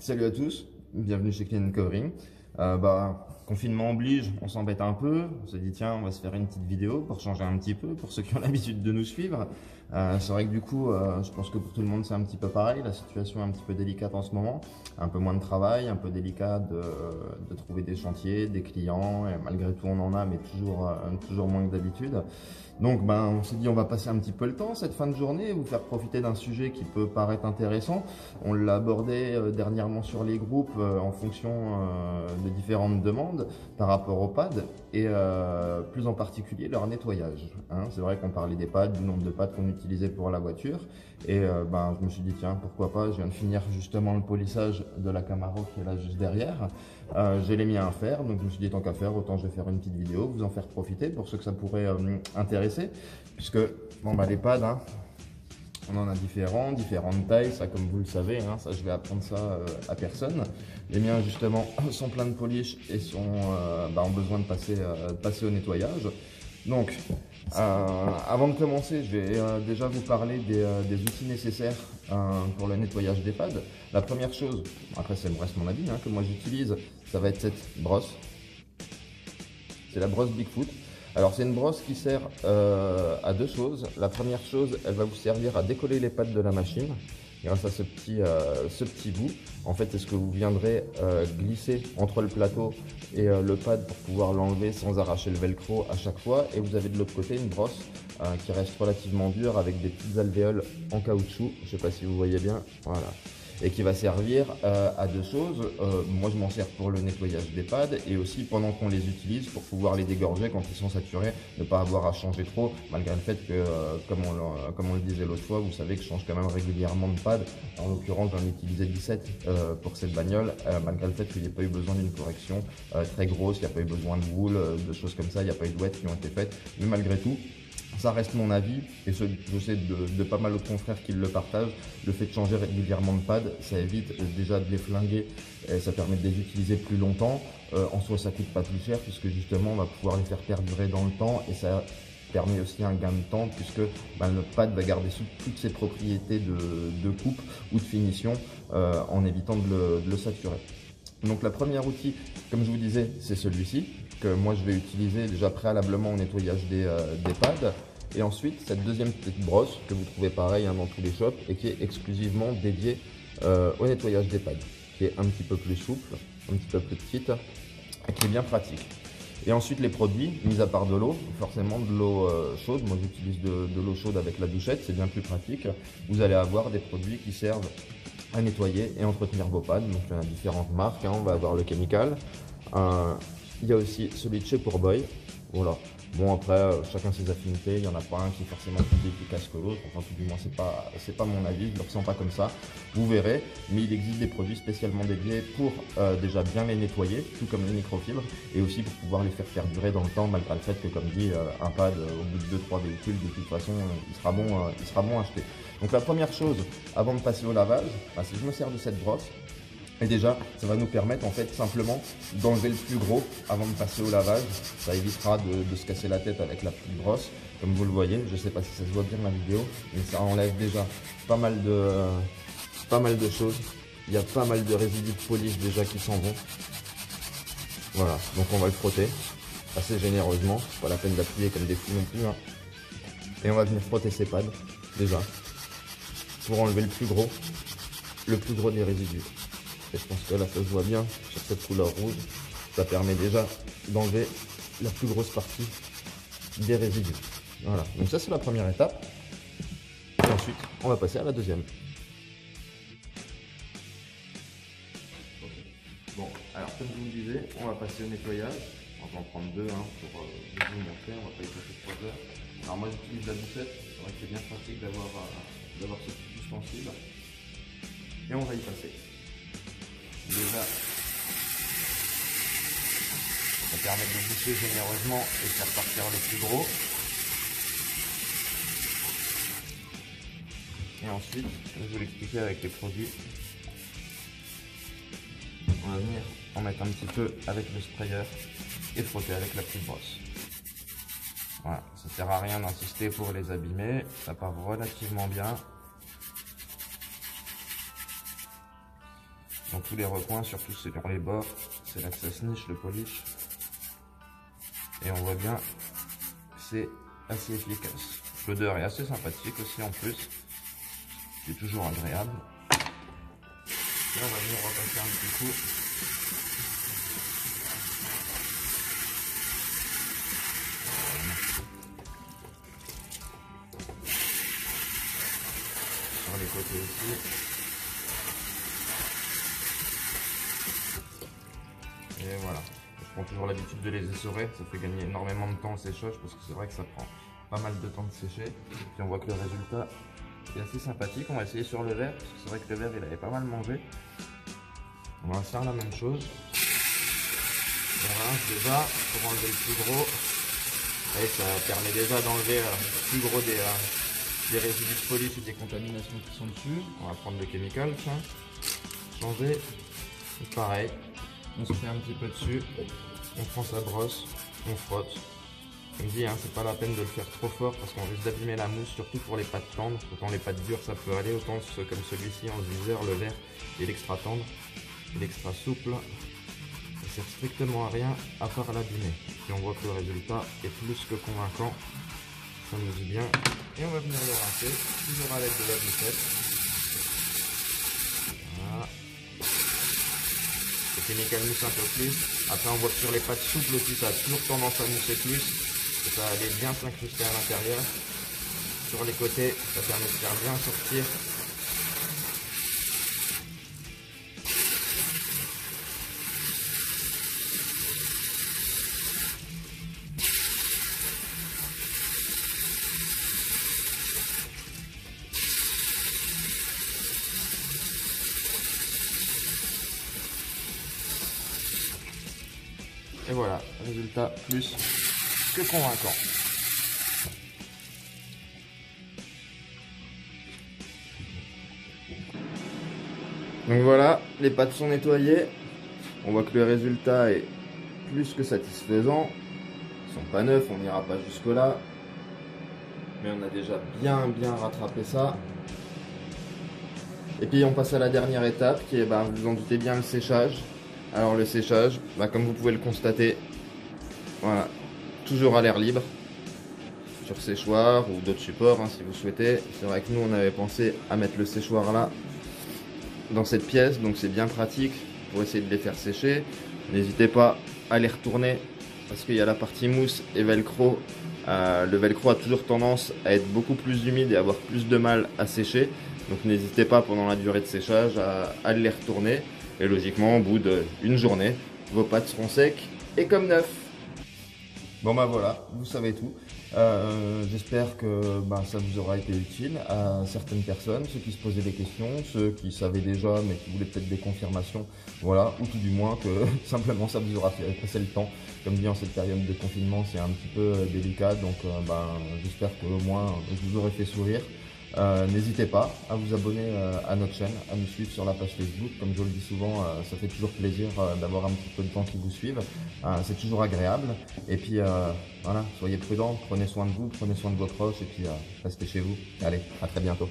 Salut à tous, bienvenue chez Clean Covering. Confinement oblige, on s'embête un peu, on se dit tiens on va se faire une petite vidéo pour changer un petit peu, pour ceux qui ont l'habitude de nous suivre. C'est vrai que du coup, je pense que pour tout le monde c'est un petit peu pareil, la situation est un petit peu délicate en ce moment, un peu moins de travail, un peu délicat de trouver des chantiers, des clients, et malgré tout on en a mais toujours moins que d'habitude. Donc on s'est dit on va passer un petit peu le temps cette fin de journée, vous faire profiter d'un sujet qui peut paraître intéressant. On l'a abordé dernièrement sur les groupes en fonction de différentes demandes par rapport aux pads et plus en particulier leur nettoyage. C'est vrai qu'on parlait des pads, du nombre de pads qu'on utilisait pour la voiture et je me suis dit tiens pourquoi pas, je viens de finir justement le polissage de la Camaro qui est là juste derrière. J'ai les miens à faire, donc je me suis dit tant qu'à faire, autant je vais faire une petite vidéo, vous en faire profiter pour ceux que ça pourrait intéresser, puisque les pads, on en a différentes tailles, ça comme vous le savez, ça je vais apprendre ça à personne. Les miens justement sont pleins de polish et ont besoin de passer au nettoyage. Donc avant de commencer, je vais déjà vous parler des outils nécessaires pour le nettoyage des pads. La première chose, après ça me reste mon avis, que moi j'utilise, ça va être cette brosse. C'est la brosse Bigfoot. Alors c'est une brosse qui sert à deux choses. La première chose, elle va vous servir à décoller les pads de la machine grâce à ce petit bout. En fait, c'est ce que vous viendrez glisser entre le plateau et le pad pour pouvoir l'enlever sans arracher le velcro à chaque fois. Et vous avez de l'autre côté une brosse qui reste relativement dure avec des petites alvéoles en caoutchouc. Je ne sais pas si vous voyez bien. Voilà. Et qui va servir à deux choses. Moi, je m'en sers pour le nettoyage des pads et aussi pendant qu'on les utilise pour pouvoir les dégorger quand ils sont saturés, ne pas avoir à changer trop, malgré le fait que, comme on le disait l'autre fois, vous savez que je change quand même régulièrement de pads. En l'occurrence, j'en ai utilisé 17 pour cette bagnole, malgré le fait qu'il n'y ait pas eu besoin d'une correction très grosse, il n'y a pas eu besoin de wool, de choses comme ça, il n'y a pas eu de wet qui ont été faites, mais malgré tout, ça reste mon avis et je sais de pas mal de confrères qui le partagent. Le fait de changer régulièrement de pad, ça évite déjà de les flinguer et ça permet de les utiliser plus longtemps. En soi, ça coûte pas plus cher puisque justement, on va pouvoir les faire perdurer dans le temps et ça permet aussi un gain de temps puisque le pad va garder toutes ses propriétés de coupe ou de finition en évitant de le saturer. Donc la première outil, comme je vous disais, c'est celui-ci que moi je vais utiliser déjà préalablement au nettoyage des pads. Et ensuite, cette deuxième petite brosse que vous trouvez pareil dans tous les shops et qui est exclusivement dédiée au nettoyage des pads, qui est un petit peu plus souple, un petit peu plus petite et qui est bien pratique. Et ensuite les produits, mis à part de l'eau, forcément de l'eau chaude. Moi j'utilise de l'eau chaude avec la douchette, c'est bien plus pratique. Vous allez avoir des produits qui servent à nettoyer et entretenir vos pads. Donc il y en a différentes marques, on va avoir le Chemical. Il y a aussi celui de chez Pourboy. Voilà. Bon après, chacun ses affinités, il n'y en a pas un qui est forcément plus efficace que l'autre, enfin tout du moins c'est pas mon avis, je ne le ressens pas comme ça, vous verrez, mais il existe des produits spécialement dédiés pour déjà bien les nettoyer, tout comme les microfibres, et aussi pour pouvoir les faire perdurer dans le temps, malgré le fait que comme dit, un pad au bout de 2-3 véhicules, de toute façon, il sera bon à acheter. Donc la première chose, avant de passer au lavage, c'est que je me sers de cette brosse. Et déjà, ça va nous permettre en fait simplement d'enlever le plus gros avant de passer au lavage. Ça évitera de se casser la tête avec la petite brosse. Comme vous le voyez, je ne sais pas si ça se voit bien la vidéo, mais ça enlève déjà pas mal de choses. Il y a pas mal de résidus de polish déjà qui s'en vont. Voilà, donc on va le frotter assez généreusement. Pas la peine d'appuyer comme des fous non plus. Et on va venir frotter ces pads déjà pour enlever le plus gros des résidus. Et je pense que là ça se voit bien sur cette couleur rouge, ça permet déjà d'enlever la plus grosse partie des résidus. Voilà, donc ça c'est la première étape. Et ensuite on va passer à la deuxième. Bon, alors comme je vous le disais, on va passer au nettoyage. On va en prendre deux pour vous montrer, on va pas y passer 3 heures. Alors moi j'utilise la doucette, c'est vrai que c'est bien pratique d'avoir ce petit ustensile. Et on va y passer. Déjà, ça permet de boucher généreusement et de faire partir le plus gros. Et ensuite, je vais vous l'expliquer avec les produits. On va venir en mettre un petit peu avec le sprayer et frotter avec la petite brosse. Voilà, ça sert à rien d'insister pour les abîmer, ça part relativement bien. dans tous les recoins, surtout sur les bords. C'est là que ça se niche, le polish. Et on voit bien que c'est assez efficace. L'odeur est assez sympathique aussi en plus. C'est toujours agréable. Et on va venir repasser un petit coup. Sur les côtés aussi. Et voilà. Je prends toujours l'habitude de les essorer. Ça fait gagner énormément de temps au séchage parce que c'est vrai que ça prend pas mal de temps de sécher. Puis on voit que le résultat est assez sympathique. On va essayer sur le verre parce que c'est vrai que le verre il avait pas mal mangé. On va faire la même chose. Voilà, déjà pour enlever le plus gros. Et ça permet déjà d'enlever le plus gros des résidus de polish et des contaminations qui sont dessus. On va prendre le chemical, tiens. Changer. Et pareil, on se fait un petit peu dessus. On prend sa brosse, on frotte. Comme dit, hein, c'est pas la peine de le faire trop fort parce qu'on risque d'abîmer la mousse, surtout pour les pâtes tendres. Autant les pâtes dures ça peut aller, autant comme celui-ci en viseur, le verre et l'extra tendre et l'extra souple. Ça sert strictement à rien à part l'abîmer. Puis on voit que le résultat est plus que convaincant. Ça nous dit bien. Et on va venir le rincer, toujours à l'aide de la doucette. Voilà. Le chemical mousse un peu plus. Après on voit que sur les pâtes souples aussi ça a toujours tendance à mousser plus. Et ça va aller bien s'incruster à l'intérieur. Sur les côtés, ça permet de faire bien sortir. Et voilà, résultat plus que convaincant. Donc voilà, les pâtes sont nettoyées. On voit que le résultat est plus que satisfaisant. Ils sont pas neufs, on n'ira pas jusque là. Mais on a déjà bien rattrapé ça. Et puis on passe à la dernière étape qui est, vous vous en doutez bien, le séchage. Alors le séchage, comme vous pouvez le constater, voilà, toujours à l'air libre, sur séchoir ou d'autres supports si vous souhaitez. C'est vrai que nous on avait pensé à mettre le séchoir là, dans cette pièce, donc c'est bien pratique pour essayer de les faire sécher. N'hésitez pas à les retourner parce qu'il y a la partie mousse et velcro. Le velcro a toujours tendance à être beaucoup plus humide et avoir plus de mal à sécher. Donc n'hésitez pas pendant la durée de séchage à les retourner. Et logiquement, au bout d'une journée, vos pâtes seront secs et comme neufs. Bon voilà, vous savez tout. J'espère que ça vous aura été utile à certaines personnes, ceux qui se posaient des questions, ceux qui savaient déjà mais qui voulaient peut-être des confirmations, voilà, ou tout du moins que simplement ça vous aura fait passer le temps. Comme dit, en cette période de confinement, c'est un petit peu délicat, donc j'espère qu'au moins je vous aurai fait sourire. N'hésitez pas à vous abonner à notre chaîne, à nous suivre sur la page Facebook. Comme je le dis souvent, ça fait toujours plaisir d'avoir un petit peu de temps qui vous suivent. C'est toujours agréable. Et puis voilà, soyez prudents, prenez soin de vous, prenez soin de vos proches et puis restez chez vous. Allez, à très bientôt.